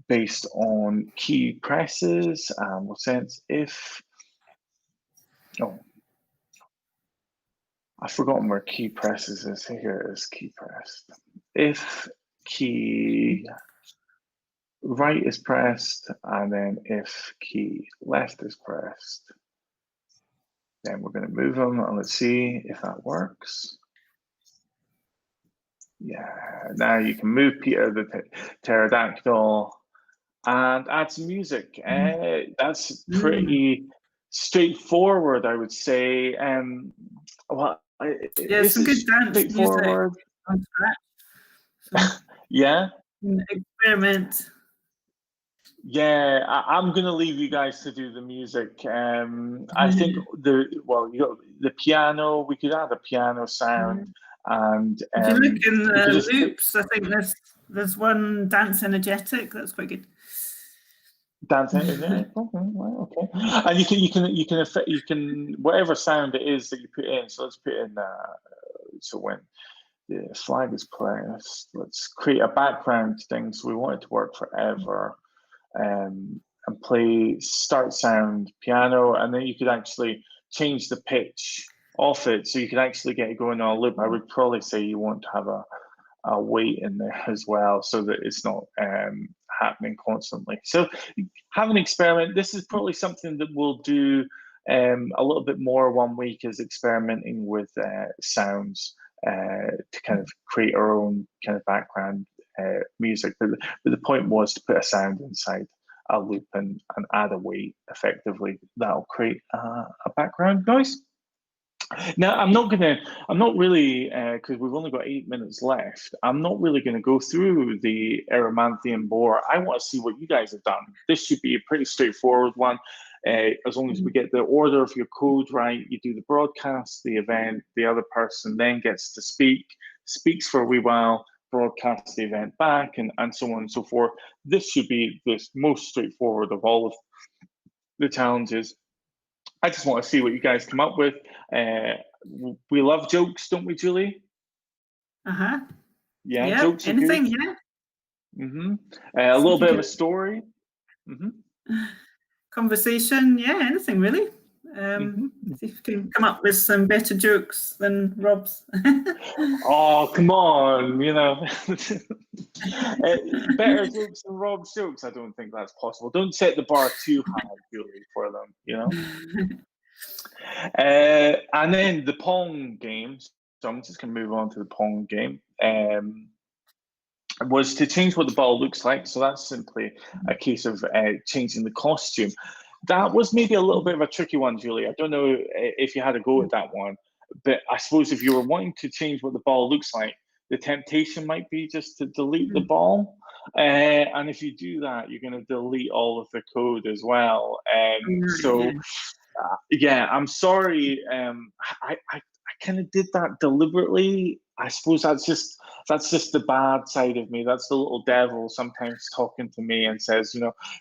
based on key presses. We'll sense if, I've forgotten where key presses is. Here it is, key pressed. If key right is pressed, and then if key left is pressed, then we're going to move them, and let's see if that works. Yeah, now you can move Peter the pterodactyl and add some music. That's pretty straightforward, I would say. Well, yeah, some good dance music on scratch. Yeah. Experiment. Yeah, I'm going to leave you guys to do the music. I think you got the piano. We could add a piano sound, and if you look in the loops, I think there's one dance energetic. That's quite good. Dance energetic. Okay. And you can whatever sound it is that you put in. So let's put in. So when the flag is pressed, let's create a background thing. So we want it to work forever. And play start sound piano, and then you could actually change the pitch of it, so you could actually get it going on a loop. I would probably say you want to have a wait in there as well, so that it's not happening constantly. So have an experiment. This is probably something that we'll do a little bit more one week, is experimenting with sounds to kind of create our own kind of background music, but the point was to put a sound inside a loop and add a weight effectively. That'll create a background noise. Now, I'm not really, because we've only got 8 minutes left, I'm not really going to go through the Erymanthian Boar. I want to see what you guys have done. This should be a pretty straightforward one. As long as we get the order of your code right, you do the broadcast, the event, the other person then gets to speaks for a wee while, broadcast the event back, and so on and so forth. This should be the most straightforward of all of the challenges. I just want to see what you guys come up with. We love jokes, don't we, Julie? Yeah, jokes are anything, good. A little bit of a story. Conversation, yeah, anything really. See if you can come up with some better jokes than Rob's. Oh, come on, better jokes than Rob's jokes. I don't think that's possible. Don't set the bar too high, Julie, for them, And then the Pong game. So I'm just going to move on to the Pong game. Was to change what the ball looks like. So that's simply a case of changing the costume. That was maybe a little bit of a tricky one, Julie. I don't know if you had a go at that one, but I suppose if you were wanting to change what the ball looks like, the temptation might be just to delete the ball. And if you do that, you're going to delete all of the code as well. Yeah, I'm sorry. I kind of did that deliberately. I suppose that's just the bad side of me. That's the little devil sometimes talking to me and says,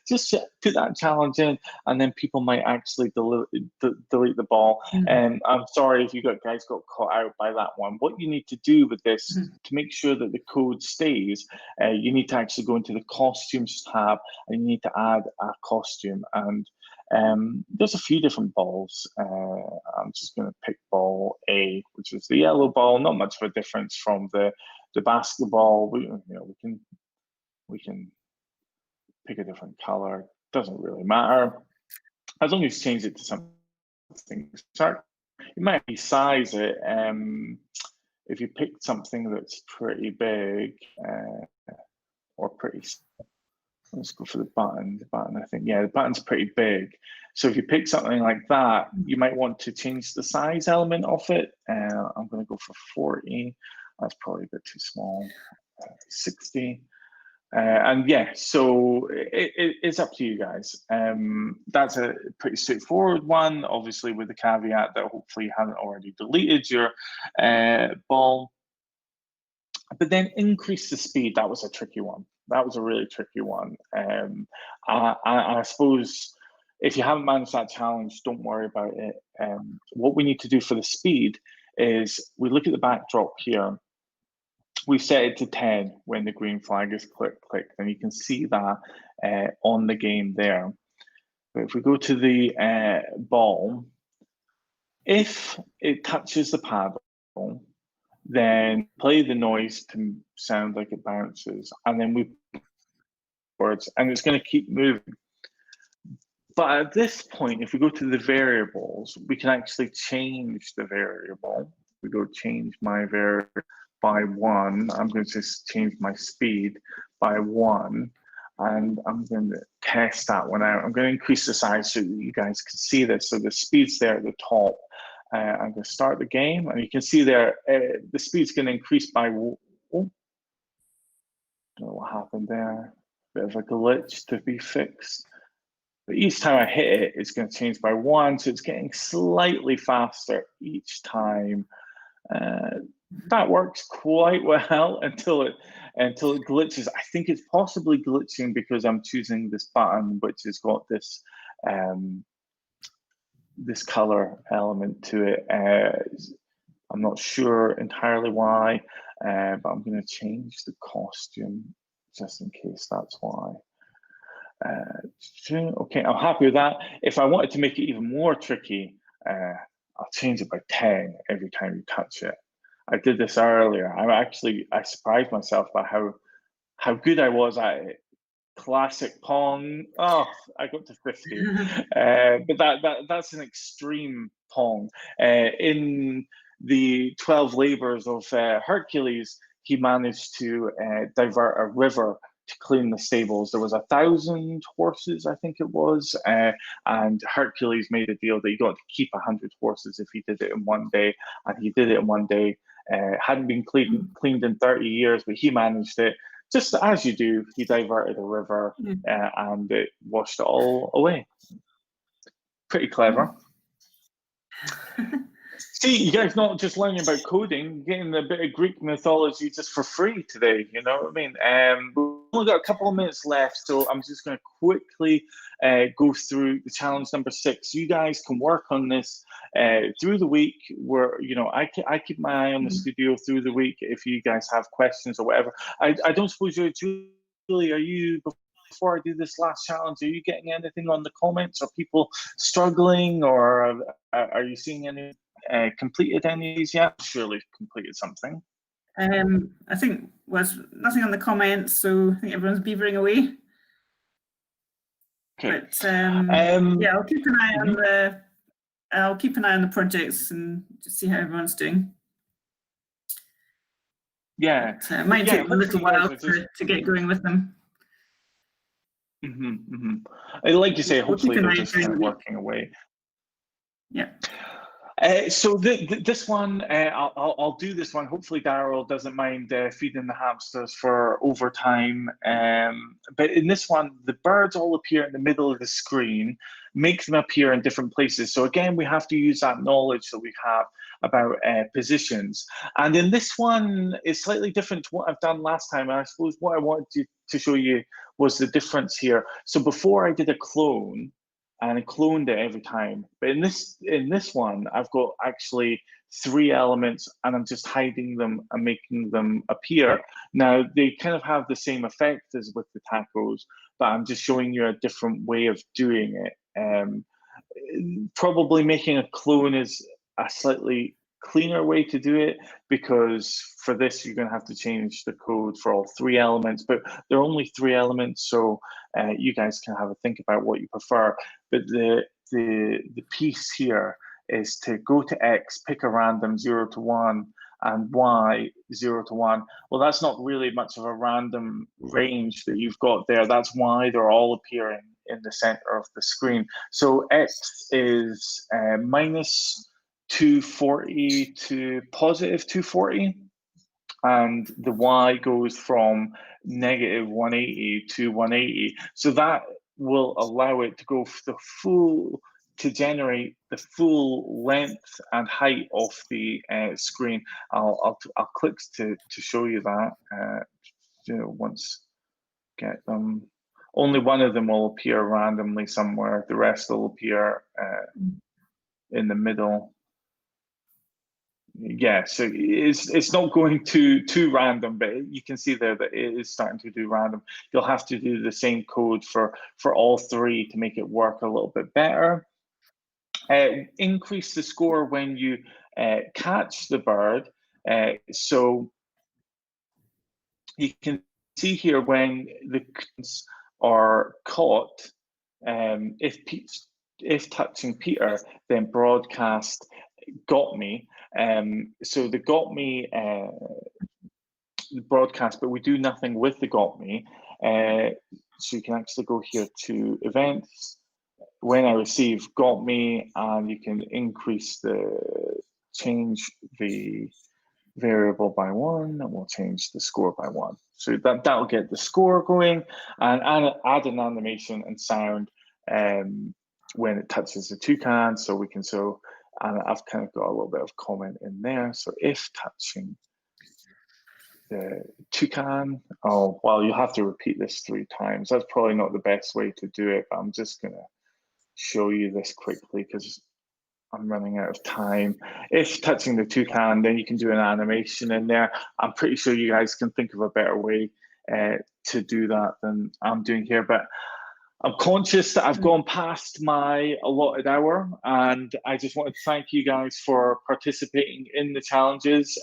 just put that challenge in, and then people might actually delete the ball. And I'm sorry if you guys got caught out by that one. What you need to do with this to make sure that the code stays, you need to actually go into the costumes tab, and you need to add a costume. And there's a few different balls. I'm just going to pick ball A, which is the yellow ball. Not much of a difference from the basketball. We can pick a different color. Doesn't really matter as long as you change it to something. Start you might resize it. If you pick something that's pretty big or pretty small, let's go for the button. The button, I think, yeah, the button's pretty big. So if you pick something like that, you might want to change the size element of it. I'm going to go for 40. That's probably a bit too small. 60. And yeah, so it's up to you guys. That's a pretty straightforward one, obviously with the caveat that hopefully you haven't already deleted your ball. But then increase the speed. That was a tricky one. That was a really tricky one. I suppose if you haven't managed that challenge, don't worry about it. What we need to do for the speed is we look at the backdrop here. We set it to 10 when the green flag is clicked, and you can see that on the game there. But if we go to the ball, if it touches the paddle, then play the noise to sound like it bounces, and then we words, and it's going to keep moving. But at this point, if we go to the variables, we can actually change the variable. We go change my variable by 1. I'm going to just change my speed by 1, and I'm going to test that one out. I'm going to increase the size so that you guys can see this. So the speed's there at the top. I'm going to start the game, and you can see there the speed's going to increase by. Oh, don't know what happened there. Bit of a glitch to be fixed. But each time I hit it, it's going to change by 1, so it's getting slightly faster each time. That works quite well until it glitches. I think it's possibly glitching because I'm choosing this button, which has got this this color element to it. I'm not sure entirely why, but I'm going to change the costume just in case that's why. Okay, I'm happy with that. If I wanted to make it even more tricky, I'll change it by 10 every time you touch it. I did this earlier. I surprised myself by how good I was at it. Classic Pong. Oh, I got to 50. But that's an extreme Pong. In the 12 Labors of Hercules, he managed to divert a river to clean the stables. There was 1,000 horses, I think it was, and Hercules made a deal that he got to keep 100 horses if he did it in one day, and he did it in one day. Hadn't been cleaned in 30 years, but he managed it. Just as you do, he diverted a river and it washed it all away. Pretty clever. See, you guys not just learning about coding, getting a bit of Greek mythology just for free today, you know what I mean? We've only got a couple of minutes left, so I'm just going to quickly go through the challenge number 6. You guys can work on this through the week. Where, you know, I keep my eye on the studio through the week if you guys have questions or whatever. I don't suppose you're, Julie, are you, before I do this last challenge, are you getting anything on the comments? Are people struggling, or are you seeing any completed any of these yet? Surely completed something. I think was nothing on the comments, so I think everyone's beavering away. Okay. But yeah, I'll keep an eye on the projects and just see how everyone's doing. Yeah, it might take a little while to get going with them. Like you say, hopefully they're just kind of working away. Yeah. So this one, I'll do this one. Hopefully Daryl doesn't mind feeding the hamsters for overtime. But in this one, the birds all appear in the middle of the screen, make them appear in different places. So again, we have to use that knowledge that we have about positions. And in this one, it's slightly different to what I've done last time. And I suppose what I wanted to show you was the difference here. So before I did a clone, and I cloned it every time. But in this one, I've got actually 3 elements, and I'm just hiding them and making them appear. Now, they kind of have the same effect as with the tacos, but I'm just showing you a different way of doing it. Probably making a clone is a slightly cleaner way to do it, because for this you're going to have to change the code for all 3 elements, but there are only 3 elements, so you guys can have a think about what you prefer. But the piece here is to go to X, pick a random 0 to 1, and Y 0 to 1. Well, that's not really much of a random range that you've got there. That's why they're all appearing in the center of the screen. So X is minus 240 to positive 240. And the Y goes from negative 180 to 180. So that will allow it to go to generate the full length and height of the screen. I'll click to show you that. Once get them. Only one of them will appear randomly somewhere. The rest will appear in the middle. Yeah, so it's not going too random, but you can see there that it is starting to do random. You'll have to do the same code for all three to make it work a little bit better. Increase the score when you catch the bird. So you can see here when the kittens are caught, if touching Peter, then broadcast got me. So the got me broadcast, but we do nothing with the got me. So you can actually go here to events. When I receive got me, and you can change the variable by 1, and we'll change the score by 1. So that'll get the score going, and add an animation and sound when it touches the toucan. So we can and I've kind of got a little bit of comment in there. So if touching the toucan, oh, well, you have to repeat this 3 times. That's probably not the best way to do it, but I'm just going to show you this quickly because I'm running out of time. If touching the toucan, then you can do an animation in there. I'm pretty sure you guys can think of a better way to do that than I'm doing here, but I'm conscious that I've gone past my allotted hour, and I just wanted to thank you guys for participating in the challenges.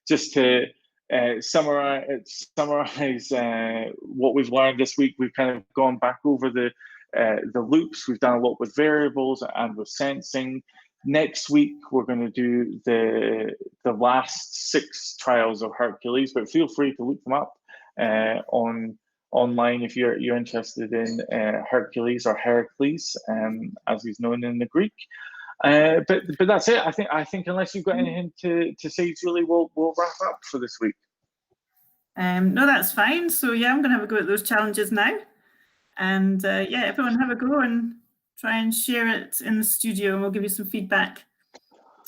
Just to summarize what we've learned this week, we've kind of gone back over the loops. We've done a lot with variables and with sensing. Next week, we're going to do the last 6 trials of Hercules, but feel free to look them up online if you're interested in Hercules, or Heracles, as he's known in the Greek. But that's it. I think unless you've got anything to say, Julie, we'll wrap up for this week. No, that's fine. So yeah, I'm going to have a go at those challenges now, and yeah, everyone have a go and try and share it in the studio, and we'll give you some feedback.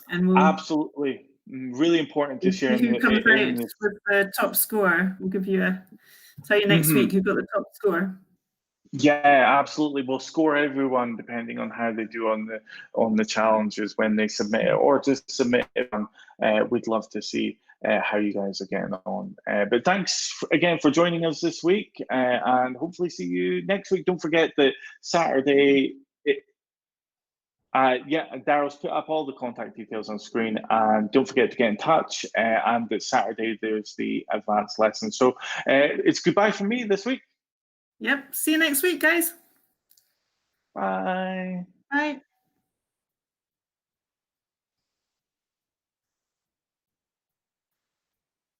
And we'll absolutely really important to share. Who comes out with the top score? We'll give you tell you next week who got the top score. Yeah, absolutely. We'll score everyone depending on how they do on the challenges when they submit it, or just submit it. We'd love to see how you guys are getting on. But thanks again for joining us this week, and hopefully see you next week. Don't forget that Saturday. Yeah, Daryl's put up all the contact details on screen, and don't forget to get in touch. And that Saturday there's the advanced lesson. So it's goodbye from me this week. Yep. See you next week, guys. Bye. Bye.